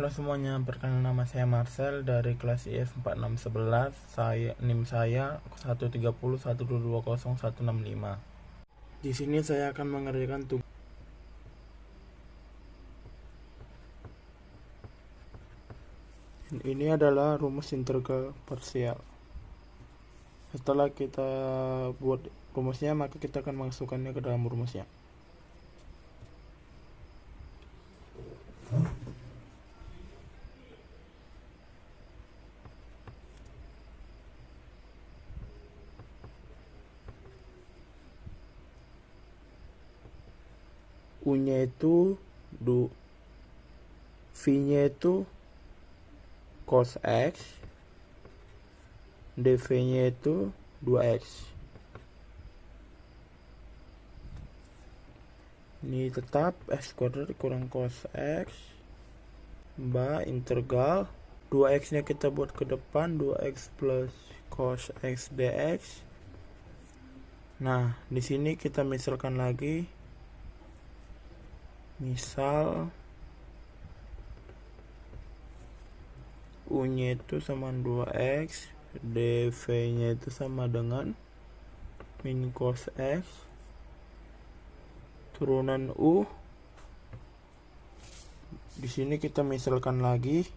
Halo semuanya, perkenalkan nama saya Marcel dari kelas IF 4611. NIM saya 130120165. Di sini saya akan mengerjakan tugas. Ini adalah rumus integral parsial. Setelah kita buat rumusnya, maka kita akan masukkannya ke dalam rumusnya. U-nya itu V-nya itu cos X, dV-nya itu 2X. Ini tetap X kuadrat kurang cos X integral 2X nya kita buat ke depan, 2X plus cos X dx. Nah, di sini kita misalkan lagi. Misal U-nya itu sama 2X, dV-nya itu sama dengan min cos X turunan U. Di sini kita misalkan lagi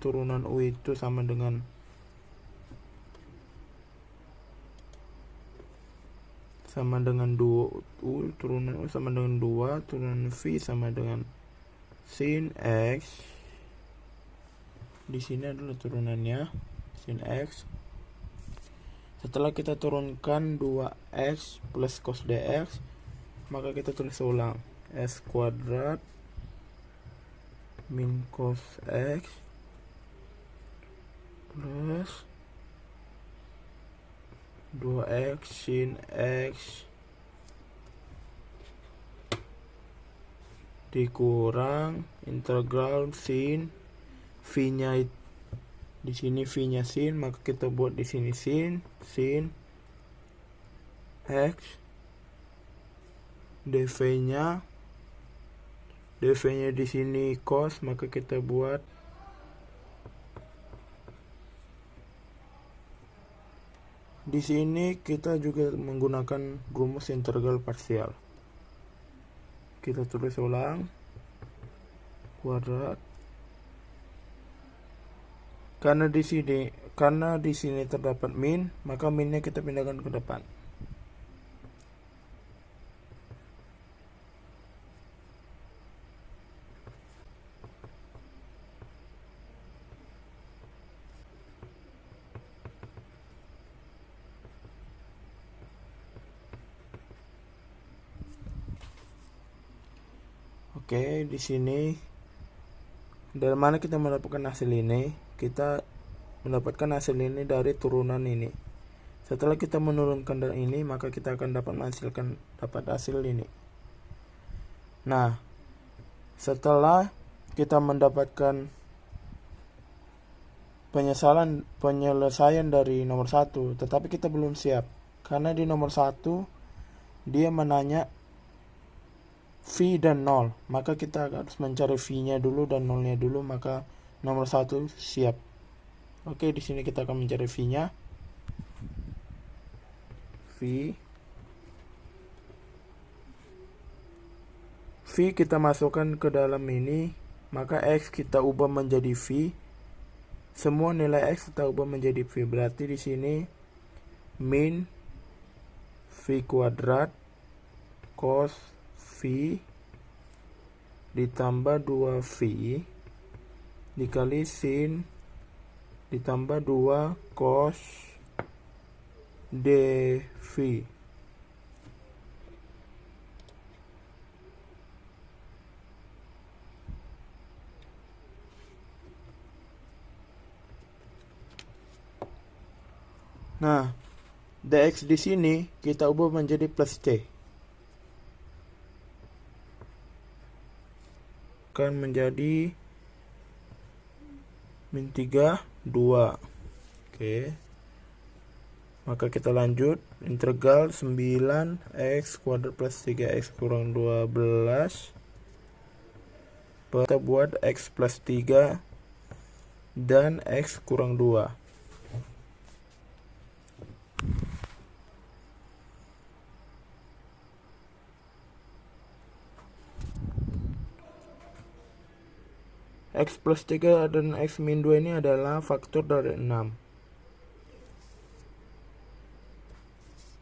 turunan U itu sama dengan U, turunan U sama dengan 2, turunan V sama dengan sin X. Di sini adalah turunannya sin X. Setelah kita turunkan 2X plus cos dx, maka kita tulis ulang X kuadrat min cos X plus 2X sin X dikurang integral sin V-nya di sini V-nya sin, maka kita buat di sini sin X, dV-nya di sini cos, maka kita buat di sini kita juga menggunakan rumus integral parsial. Kita tulis ulang kuadrat. Karena di sini terdapat min, maka minnya kita pindahkan ke depan. Oke, di sini dari mana kita mendapatkan hasil ini? Kita mendapatkan hasil ini dari turunan ini. Setelah kita menurunkan dari ini, maka kita akan dapat hasil ini. Nah, setelah kita mendapatkan penyelesaian dari nomor 1, tetapi kita belum siap karena di nomor 1 dia menanya V dan 0, maka kita harus mencari V-nya dulu dan 0-nya dulu, maka nomor 1 siap. Oke, di sini kita akan mencari V-nya. V kita masukkan ke dalam ini, maka X kita ubah menjadi V. Semua nilai X kita ubah menjadi V. Berarti di sini min V kuadrat cos V ditambah 2V dikali sin ditambah 2 cos dV. Nah, dx di sini kita ubah menjadi plus C. Akan menjadi min 3, 2. Oke. Maka kita lanjut. Integral 9x kuadrat plus 3x kurang 12 Kita buat X plus 3 dan X kurang 2. X plus 3 dan X min 2 ini adalah faktor dari 6.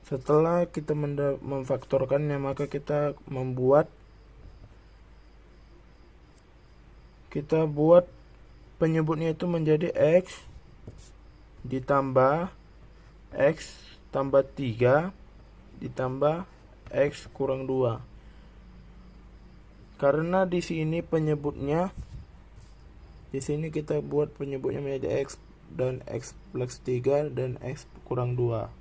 Setelah kita memfaktorkannya, maka kita buat penyebutnya itu menjadi X ditambah X tambah 3 ditambah X kurang 2. Karena di sini kita buat penyebutnya menjadi X dan X plus 3 dan X kurang 2.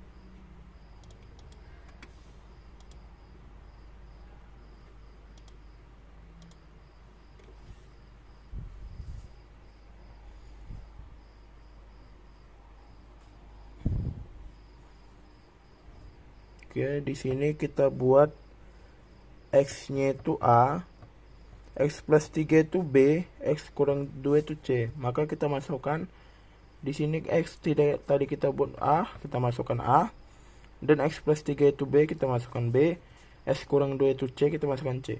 Oke, di sini kita buat X-nya itu A, X plus 3 itu B, X kurang 2 itu C. Maka kita masukkan di sini X tadi kita buat A, kita masukkan A, dan X plus 3 itu B, kita masukkan B, X kurang 2 itu C, kita masukkan C.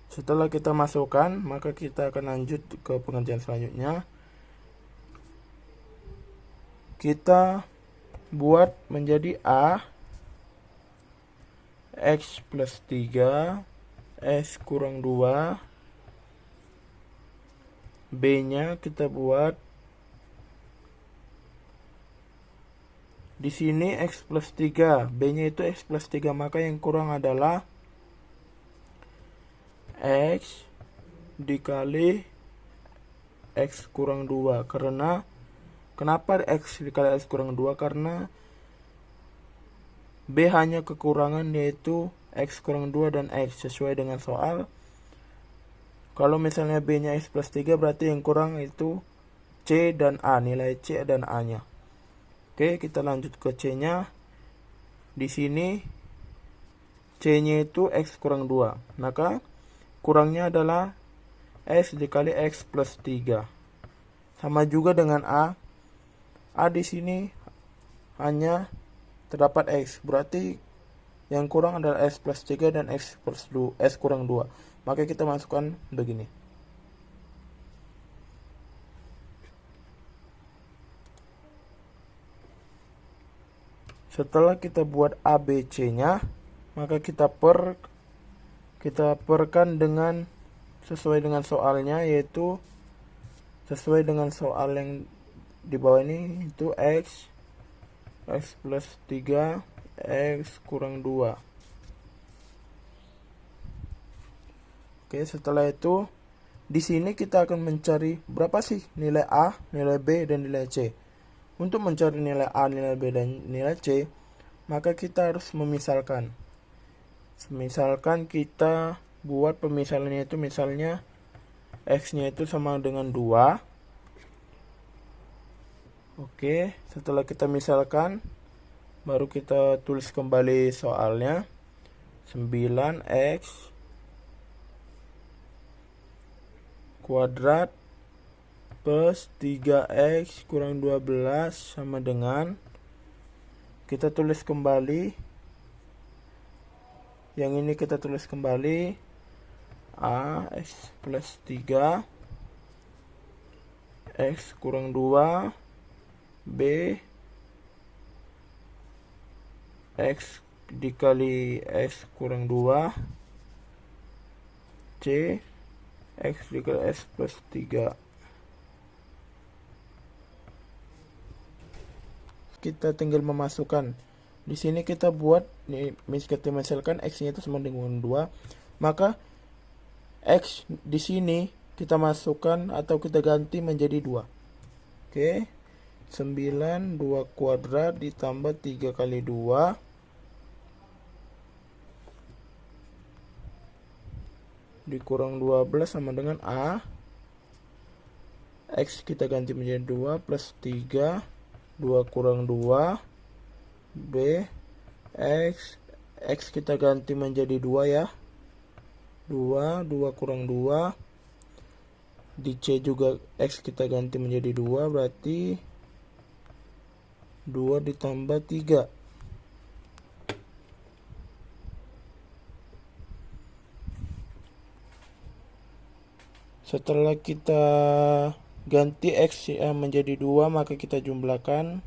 Setelah kita masukkan, maka kita akan lanjut ke pengerjaan selanjutnya. Kita buat menjadi A, X plus 3, X kurang 2, B-nya kita buat di sini X plus 3, B-nya itu X plus 3, maka yang kurang adalah X dikali X kurang 2. Kenapa X dikali X kurang 2? Karena B hanya kekurangan, yaitu X kurang 2 dan X sesuai dengan soal. Kalau misalnya B nya X plus 3, berarti yang kurang itu C dan A, nilai C dan A nya. Oke, kita lanjut ke C nya. Di sini C nya itu X kurang 2, maka kurangnya adalah X dikali X plus 3. Sama juga dengan A. A di sini hanya terdapat X, berarti yang kurang adalah X plus 3 dan X kurang 2. Maka kita masukkan begini. Setelah kita buat A, B, C nya, maka kita perkan dengan sesuai dengan soalnya, yaitu sesuai dengan soal yang di bawah ini, itu X plus 3, X kurang 2. Oke, setelah itu di sini kita akan mencari berapa sih nilai A, nilai B, dan nilai C. Untuk mencari nilai A, nilai B, dan nilai C, maka kita harus memisalkan. Misalkan kita buat pemisalannya itu, misalnya X-nya itu sama dengan 2. Oke, setelah kita misalkan, baru kita tulis kembali soalnya. 9X kuadrat plus 3X kurang 12 sama dengan, kita tulis kembali, yang ini kita tulis kembali, A, X plus 3, X kurang 2, B, X dikali X kurang 2, C, X dikali X plus 3. Kita tinggal memasukkan. Di sini kita buat, misalkan X-nya itu sama dengan 2, maka X di sini kita masukkan atau kita ganti menjadi 2. Oke. 9, 2 kuadrat ditambah 3 kali 2 dikurang 12 sama dengan A. X kita ganti menjadi 2 plus 3, 2 kurang 2, B, X X kita ganti menjadi 2 ya. 2 kurang 2. Di C juga X kita ganti menjadi 2, berarti 2 ditambah 3. Setelah kita ganti X menjadi 2, maka kita jumlahkan.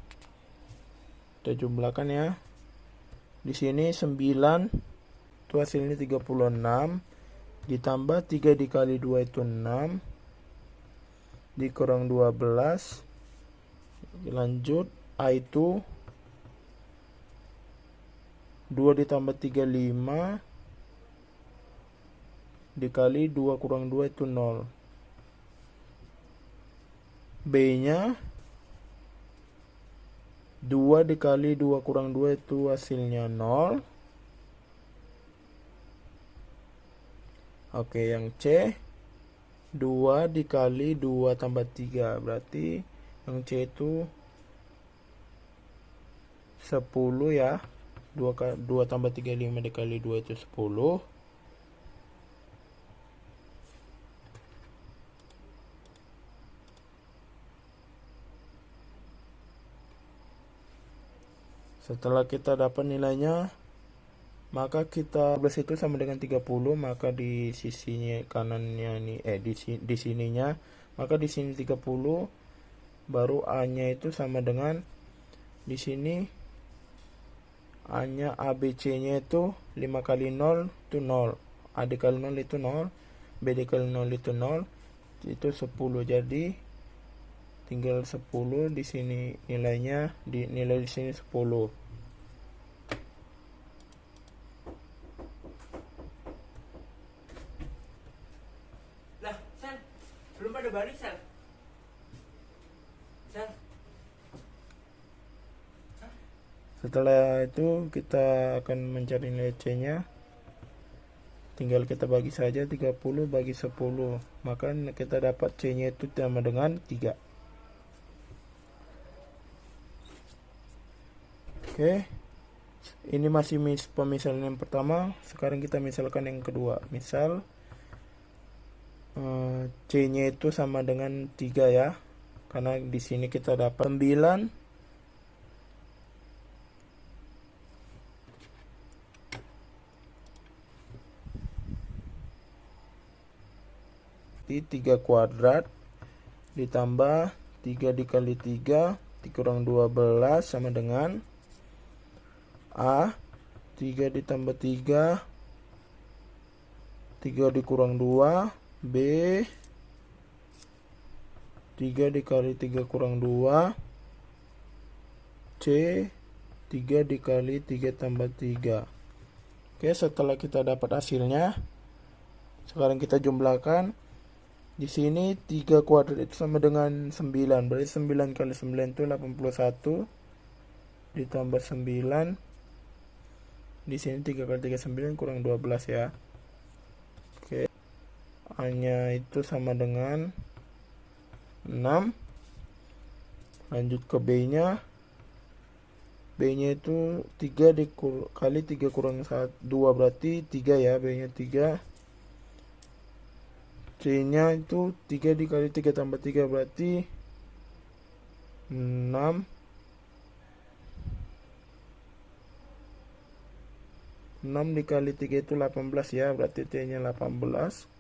Kita jumlahkan ya. Di sini 9 itu hasilnya 36, ditambah 3 dikali 2 itu 6, dikurang 12. Lanjut, A itu 2 ditambah 3 5, dikali 2 kurang 2 itu 0. B nya 2 dikali 2 kurang 2 itu hasilnya 0. Oke, yang C 2 dikali 2 tambah 3, berarti yang C itu 10 ya. 2 tambah 3 5 dikali 2 itu 10. Setelah kita dapat nilainya, maka kita 12 itu sama dengan 30, maka di sisinya kanannya ini di sininya, maka di sini 30, baru A-nya itu sama dengan di sini A-nya ABC-nya itu 5 kali 0 itu 0. A dikali 0 itu 0, B dikali 0 itu 0, itu 10. Jadi tinggal 10 di sini nilainya, nilai di sini 10. Lah, San, belum ada balik, San. San. Setelah itu kita akan mencari nilai C-nya. Tinggal kita bagi saja 30 bagi 10, maka kita dapat C-nya itu sama dengan 3. Oke, ini masih pemisalan yang pertama. Sekarang kita misalkan yang kedua. Misal C-nya itu sama dengan 3 ya, karena di sini kita dapat 9 di 3 kuadrat ditambah 3 dikali 3 dikurang 12 sama dengan A 3 ditambah 3 dikurang 2, B 3 dikali 3 kurang 2, C 3 dikali 3 tambah 3. Oke, setelah kita dapat hasilnya, sekarang kita jumlahkan. Di sini 3 kuadrat itu sama dengan 9, berarti 9 kali 9 itu 81, ditambah 9. Di sini 3 kali 3 9 kurang 12 ya. Oke. A-nya itu sama dengan 6. Lanjut ke B-nya. B-nya itu 3 kali 3 kurang 2, berarti 3 ya. B-nya 3. C-nya itu 3 dikali 3 tambah 3, berarti 6. 6 dikali 3 itu 18 ya, berarti T-nya 18.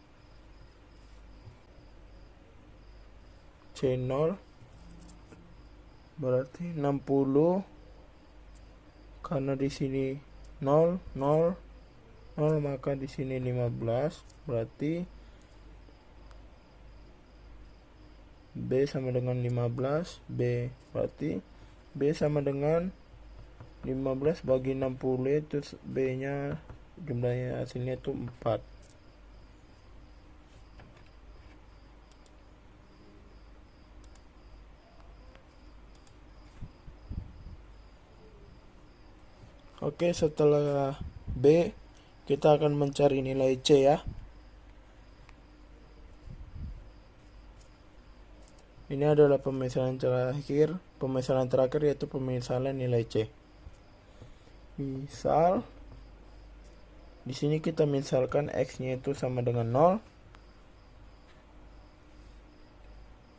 C0 berarti 60, karena di sini 0 0 0, maka di sini 15, berarti B sama dengan 15. B berarti B sama dengan 15 bagi 60, itu B nya jumlahnya hasilnya itu 4. Oke, setelah B kita akan mencari nilai C ya. Ini adalah pemisalan terakhir yaitu pemisalan nilai C. Misal Di sini kita misalkan X-nya itu sama dengan 0.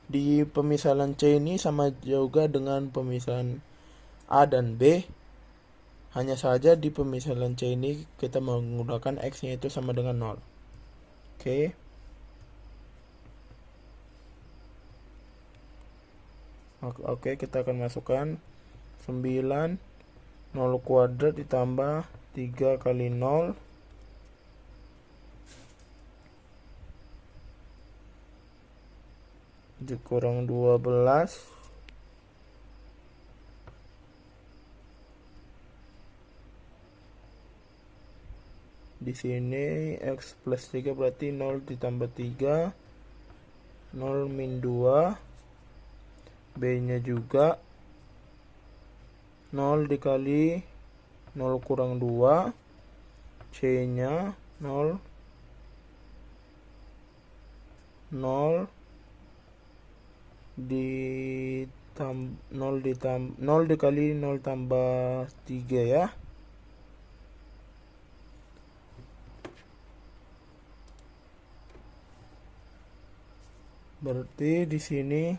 Di pemisalan C ini sama juga dengan pemisalan A dan B. Hanya saja di pemisalan C ini kita menggunakan X-nya itu sama dengan 0. Oke. Oke, kita akan masukkan 9, 0 kuadrat ditambah 3 kali 0 dikurang 12 di sini X plus 3 berarti 0 ditambah 3 0 min 2, B nya juga 0 dikali 0 kurang 2, C nya 0 0 dikali 0 tambah 3 ya. Berarti di sini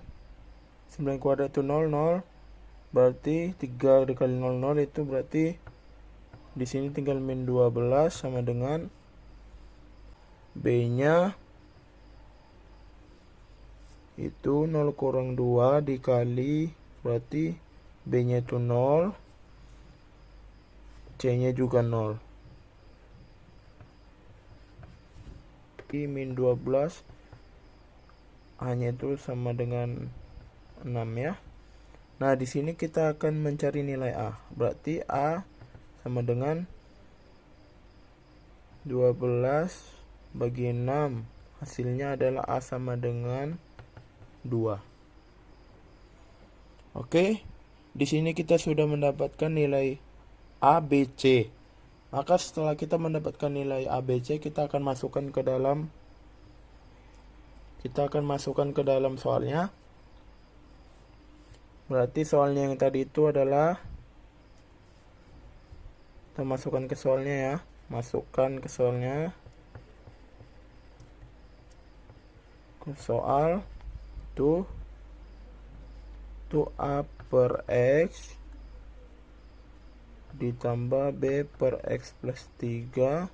9 kuadrat itu 0, 0. Berarti 3 dikali 0, 0 itu berarti di sini tinggal min 12 sama dengan B-nya itu 0 kurang 2 dikali berarti B-nya itu 0, C-nya juga 0. Min 12 hanya itu sama dengan 6 ya. Nah, di sini kita akan mencari nilai A. Berarti A sama dengan 12 bagi 6. Hasilnya adalah A sama dengan 2. Oke, di sini kita sudah mendapatkan nilai A, B, C. Maka setelah kita mendapatkan nilai A, B, C, kita akan masukkan ke dalam soalnya. Berarti soalnya yang tadi itu adalah kita masukkan ke soalnya ya. Masukkan ke soalnya. Ke soal itu A per X ditambah B per X plus 3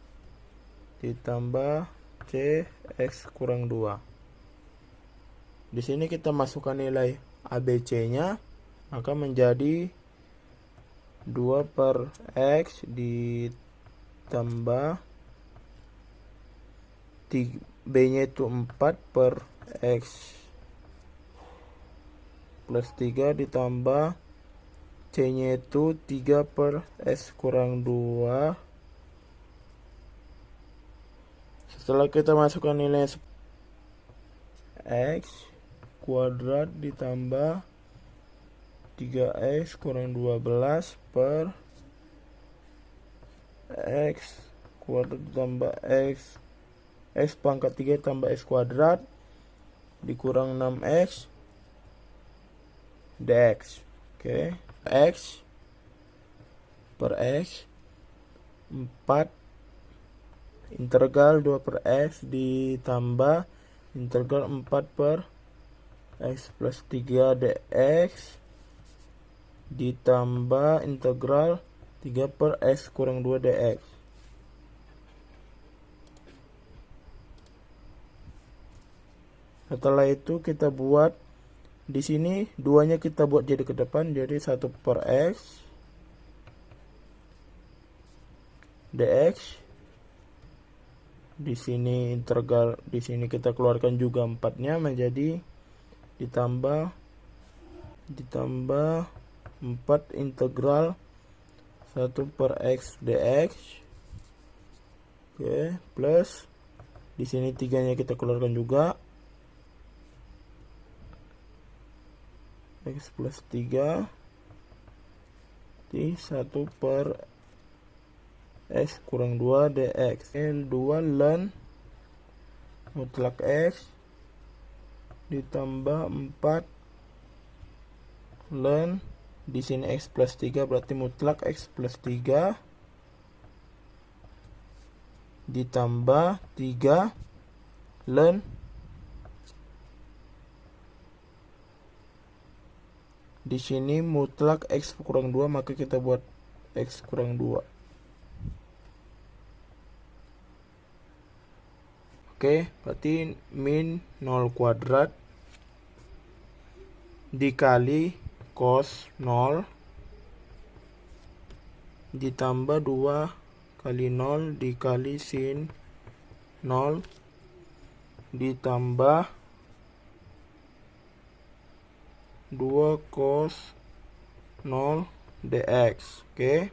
ditambah C X kurang 2. Di sini kita masukkan nilai ABC-nya, maka menjadi 2 per X ditambah B-nya itu 4 per X plus 3 ditambah C-nya itu 3 per X kurang 2. Setelah kita masukkan nilai X kuadrat ditambah 3X kurang 12 per X kuadrat ditambah X pangkat 3 tambah X kuadrat dikurang 6X dx. Oke. X per X 4 integral 2 per X ditambah integral 4 per X plus 3 dx ditambah integral 3 per X kurang 2 dx. Setelah itu kita buat di sini 2-nya kita buat jadi ke depan, jadi 1 per X dx. Di sini integral, di sini kita keluarkan juga 4-nya menjadi ditambah 4 integral 1 per X dx. Oke, plus di sini 3-nya kita keluarkan juga, X plus 3 di 1 per X kurang 2 dx. L2 ln mutlak X ditambah 4 ln di sini X plus 3 berarti mutlak X plus 3 ditambah 3 ln di sini mutlak X kurang 2, maka kita buat X kurang 2. Oke, berarti min 0 kuadrat dikali cos 0 ditambah 2 kali 0 dikali sin 0 ditambah 2 cos 0 dx. Oke.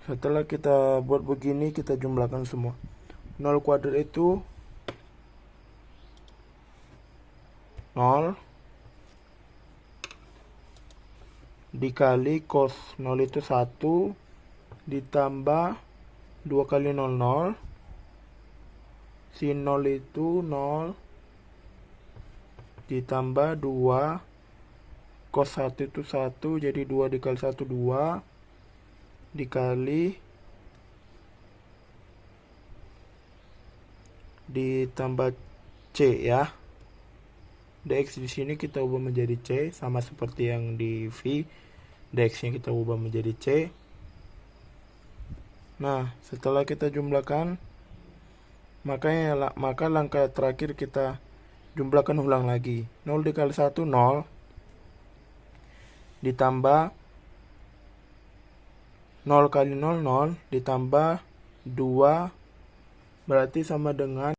Setelah kita buat begini, kita jumlahkan semua. 0 kuadrat itu 0 dikali cos 0 itu 1 ditambah 2 kali 0 0 sin 0 itu 0 ditambah 2 cos 1 itu 1, jadi 2 dikali 1 2 dikali ditambah C ya. Dx di sini kita ubah menjadi C, sama seperti yang di V. Dx-nya kita ubah menjadi C. Nah, setelah kita jumlahkan, maka langkah terakhir kita jumlahkan ulang lagi. 0 dikali 1 0 ditambah 0 kali 0 0 ditambah 2 berarti sama dengan